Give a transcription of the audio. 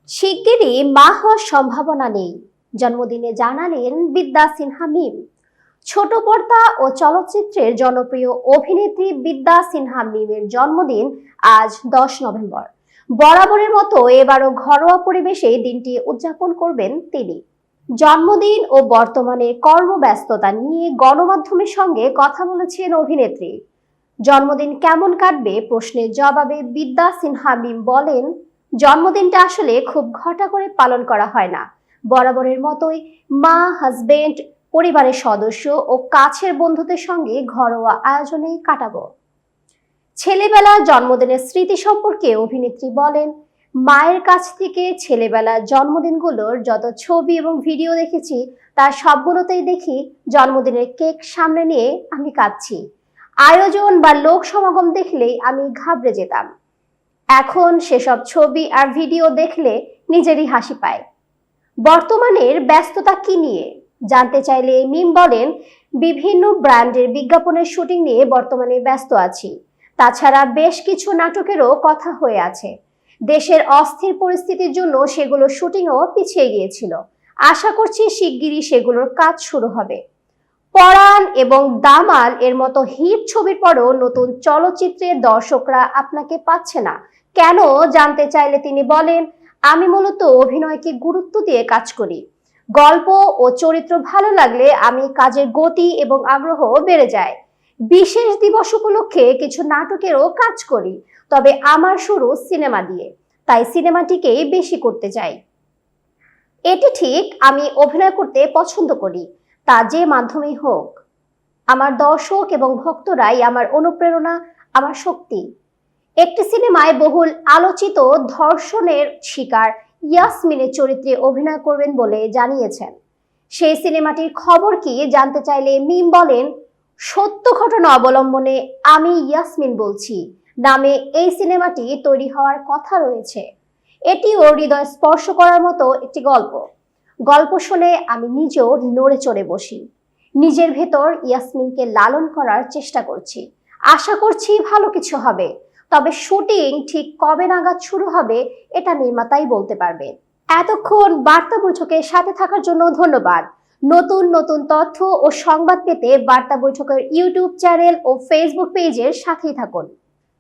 শিগগিরই মা হওয়ার সম্ভাবনা নেই, জন্মদিনে জানালেন বিদ্যা সিনহা মিম। ছোট পর্দা ও চলচ্চিত্রের জনপ্রিয় অভিনেত্রী বিদ্যা সিনহা মিমের জন্মদিন আজ 10 নভেম্বর। বরাবরের মতো এবারও ঘরোয়া পরিবেশে দিনটি উদযাপন করবেন তিনি। জন্মদিন ও বর্তমানে কর্মব্যস্ততা নিয়ে গণমাধ্যমের সঙ্গে কথা বলেছেন অভিনেত্রী। জন্মদিন কেমন কাটবে প্রশ্নের জবাবে বিদ্যা সিনহা মিম বলেন, জন্মদিনটা আসলে খুব ঘটা করে পালন করা হয় না। বরাবরের মতোই মা, হাজবেন্ড, পরিবারের সদস্য ও কাছের বন্ধুদের সঙ্গে ঘরোয়া আয়োজনেই কাটাবো। ছেলেবেলার জন্মদিনের স্মৃতি সম্পর্কে অভিনেত্রী বলেন, মায়ের কাছ থেকে ছেলেবেলার জন্মদিনগুলোর যত ছবি এবং ভিডিও দেখেছি তার সবগুলোতেই দেখি জন্মদিনের কেক সামনে নিয়ে আমি কাঁদছি। আয়োজন বা লোক সমাগম দেখলেই আমি ঘাবড়ে যেতাম। এখন সেসব ছবি আর ভিডিও দেখলে নিজেরই হাসি পায়। বর্তমানের ব্যস্ততা কি নিয়ে জানতে চাইলে মিম বলেন, বিভিন্ন ব্র্যান্ডের বিজ্ঞাপনের শুটিং নিয়ে বর্তমানে ব্যস্ত আছি। তাছাড়া বেশ কিছু নাটকেরও কথা হয়ে আছে। দেশের অস্থির পরিস্থিতির জন্য সেগুলোর শুটিংও পিছিয়ে গিয়েছিল। আশা করছি শিগগিরই সেগুলোর কাজ শুরু হবে। পরাণ এবং দামাল এর মতো হিট ছবির পরও নতুন চলচ্চিত্রে দর্শকরা আপনাকে পাচ্ছে না কেন জানতে চাইলে তিনি বলেন, আমি মূলত অভিনয়কে গুরুত্ব দিয়ে কাজ করি। গল্প ও চরিত্র ভালো লাগলে আমি কাজের গতি এবং আগ্রহ বেড়ে যায়। বিশেষ দিবস উপলক্ষে কিছু নাটকেরও কাজ করি, তবে আমার শুরু সিনেমা দিয়ে, তাই সিনেমাটিকেই বেশি করতে চাই। এটি ঠিক, আমি অভিনয় করতে পছন্দ করি, তা যে মাধ্যমেই হোক। আমার দর্শক এবং ভক্তরাই আমার অনুপ্রেরণা, আমার শক্তি। একটি সিনেমায় বহুল আলোচিত ধর্ষণের শিকার ইয়াসমিনের চরিত্রে অভিনয় করবেন বলে জানিয়েছেন। সেই সিনেমাটির খবর কি জানতে চাইলে মিম বলেন, সত্য ঘটনা অবলম্বনে আমি ইয়াসমিন বলছি নামে এই সিনেমাটি তৈরি হওয়ার কথা রয়েছে। এটিও হৃদয় স্পর্শ করার মতো একটি গল্প। গল্প শুনে আমি নিজেও নড়ে চড়ে বসি। নিজের ভেতর ইয়াসমিনকে লালন করার চেষ্টা করছি। আশা করছি ভালো কিছু হবে, তবে শুটিং ঠিক কবে নাগাদ শুরু হবে এটা নির্মাতাই বলতে পারবে। এতক্ষণ বার্তা বৈঠকের সাথে থাকার জন্য ধন্যবাদ। নতুন নতুন তথ্য ও সংবাদ পেতে বার্তা বৈঠকের ইউটিউব চ্যানেল ও ফেসবুক পেজের সাথেই থাকুন।